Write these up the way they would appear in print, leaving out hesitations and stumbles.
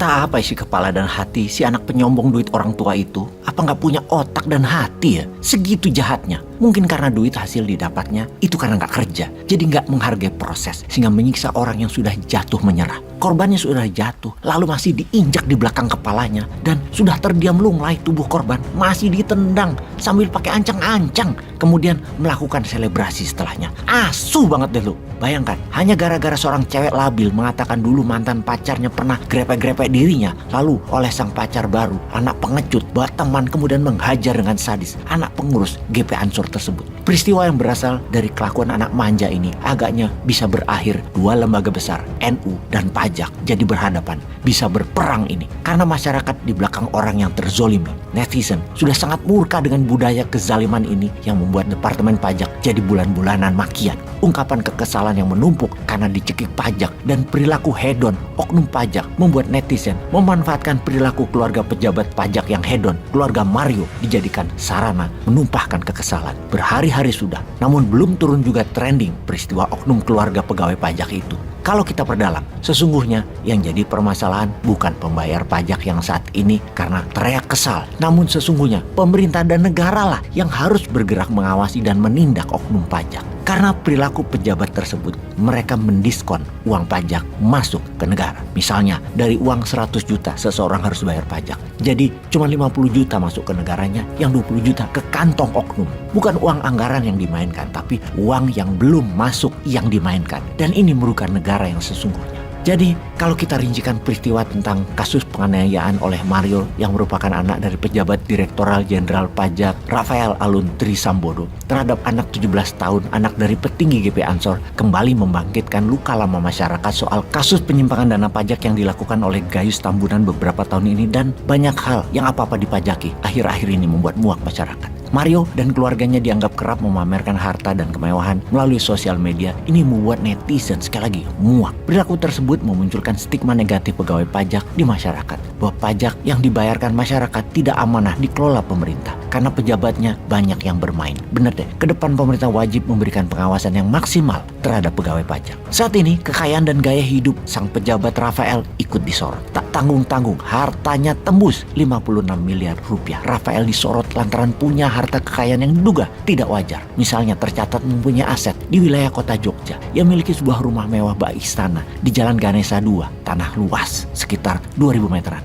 Entah apa isi kepala dan hati si anak penyombong duit orang tua itu. Apa nggak punya otak dan hati ya? Segitu jahatnya. Mungkin karena duit hasil didapatnya itu karena nggak kerja. Jadi nggak menghargai proses sehingga menyiksa orang yang sudah jatuh menyerah. Korbannya sudah jatuh lalu masih diinjak di belakang kepalanya. Dan sudah terdiam lunglai tubuh korban masih ditendang sambil pakai ancang-ancang. Kemudian melakukan selebrasi setelahnya. Asu banget deh lu. Bayangkan, hanya gara-gara seorang cewek labil mengatakan dulu mantan pacarnya pernah grepe-grepe dirinya. Lalu oleh sang pacar baru, anak pengecut, bawa teman kemudian menghajar dengan sadis anak pengurus GP Ansor tersebut. Peristiwa yang berasal dari kelakuan anak manja ini agaknya bisa berakhir dua lembaga besar, NU dan pajak, jadi berhadapan. Bisa berperang ini. Karena masyarakat di belakang orang yang terzolimi, netizen, sudah sangat murka dengan budaya kezaliman ini yang membuat Departemen Pajak jadi bulan-bulanan makian. Ungkapan kekesalan yang menumpuk karena dicekik pajak dan perilaku hedon oknum pajak membuat netizen memanfaatkan perilaku keluarga pejabat pajak yang hedon. Keluarga Mario dijadikan sarana menumpahkan kekesalan. Berhari-hari sudah, namun belum turun juga trending peristiwa oknum keluarga pegawai pajak itu. Kalau kita perdalam, sesungguhnya yang jadi permasalahan bukan pembayar pajak yang saat ini karena teriak kesal. Namun sesungguhnya pemerintah dan negara lah yang harus bergerak mengawasi dan menindak oknum pajak. Karena perilaku pejabat tersebut, mereka mendiskon uang pajak masuk ke negara. Misalnya, dari uang 100 juta seseorang harus bayar pajak. Jadi cuma 50 juta masuk ke negaranya, yang 20 juta ke kantong oknum. Bukan uang anggaran yang dimainkan, tapi uang yang belum masuk yang dimainkan. Dan ini merugikan negara yang sesungguhnya. Jadi, kalau kita rincikan peristiwa tentang kasus penganiayaan oleh Mario yang merupakan anak dari pejabat Direktoral Jenderal Pajak Rafael Alun Trisambodo terhadap anak 17 tahun, anak dari petinggi GP Ansor, kembali membangkitkan luka lama masyarakat soal kasus penyimpangan dana pajak yang dilakukan oleh Gayus Tambunan beberapa tahun ini dan banyak hal yang apa-apa dipajaki akhir-akhir ini membuat muak masyarakat. Mario dan keluarganya dianggap kerap memamerkan harta dan kemewahan melalui sosial media. Ini membuat netizen sekali lagi muak. Perilaku tersebut memunculkan stigma negatif pegawai pajak di masyarakat. Bahwa pajak yang dibayarkan masyarakat tidak amanah dikelola pemerintah. Karena pejabatnya banyak yang bermain. Bener deh, ke depan pemerintah wajib memberikan pengawasan yang maksimal terhadap pegawai pajak. Saat ini, kekayaan dan gaya hidup sang pejabat Rafael ikut disorot. Tak tanggung-tanggung, hartanya tembus 56 miliar rupiah. Rafael disorot lantaran punya harta kekayaan yang diduga tidak wajar. Misalnya tercatat mempunyai aset di wilayah kota Jogja. Ia memiliki sebuah rumah mewah bak istana di Jalan Ganesha 2, tanah luas sekitar 2000 meteran.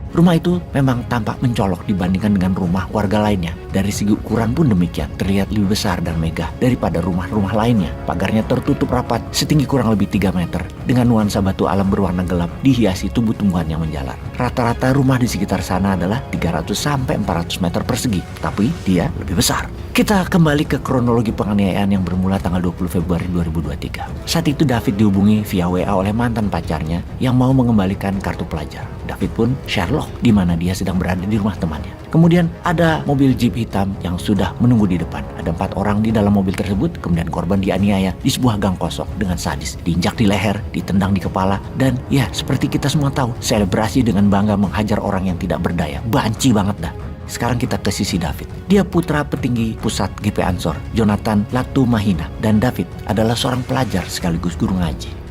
Rumah itu memang tampak mencolok dibandingkan dengan rumah warga lainnya. Dari segi ukuran pun demikian, terlihat lebih besar dan megah daripada rumah-rumah lainnya. Pagarnya tertutup rapat setinggi kurang lebih 3 meter dengan nuansa batu alam berwarna gelap dihiasi tumbuh-tumbuhan yang menjalar. Rata-rata rumah di sekitar sana adalah 300 sampai 400 meter persegi, tapi dia lebih besar. Kita kembali ke kronologi penganiayaan yang bermula tanggal 20 Februari 2023. Saat itu David dihubungi via WA oleh mantan pacarnya yang mau mengembalikan kartu pelajar. David pun Sherlock di mana dia sedang berada di rumah temannya. Kemudian ada mobil jeep hitam yang sudah menunggu di depan. Ada 4 orang di dalam mobil tersebut. Kemudian korban dianiaya di sebuah gang kosong dengan sadis. Diinjak di leher, ditendang di kepala. Dan ya seperti kita semua tahu, selebrasi dengan bangga menghajar orang yang tidak berdaya. Banci banget dah. Sekarang kita ke sisi David. Dia putra petinggi pusat GP Ansor, Jonathan Latumahina. Dan David adalah seorang pelajar sekaligus guru ngaji.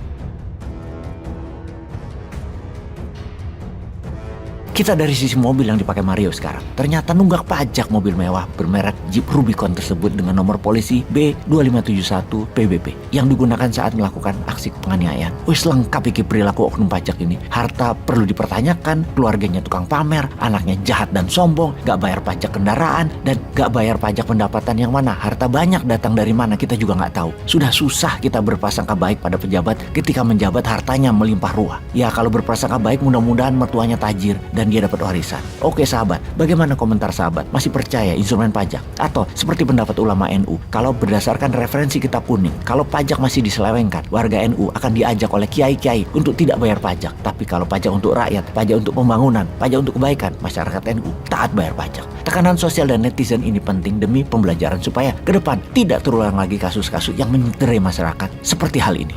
Kita dari sisi mobil yang dipakai Mario sekarang. Ternyata nunggak pajak mobil mewah bermerek Jeep Rubicon tersebut dengan nomor polisi B2571 PBP yang digunakan saat melakukan aksi penganiayaan. Wis lengkap iki perilaku oknum pajak ini. Harta perlu dipertanyakan, keluarganya tukang pamer, anaknya jahat dan sombong, gak bayar pajak kendaraan, dan gak bayar pajak pendapatan yang mana. Harta banyak datang dari mana kita juga gak tahu. Sudah susah kita berprasangka baik pada pejabat ketika menjabat hartanya melimpah ruah. Ya kalau berprasangka baik mudah-mudahan mertuanya tajir dan dia dapat warisan. Oke sahabat, bagaimana komentar sahabat? Masih percaya instrumen pajak? Atau seperti pendapat ulama NU, kalau berdasarkan referensi kitab kuning, kalau pajak masih diselewengkan, warga NU akan diajak oleh kiai-kiai untuk tidak bayar pajak. Tapi kalau pajak untuk rakyat, pajak untuk pembangunan, pajak untuk kebaikan, masyarakat NU taat bayar pajak. Tekanan sosial dan netizen ini penting demi pembelajaran supaya ke depan tidak terulang lagi kasus-kasus yang menyederai masyarakat seperti hal ini.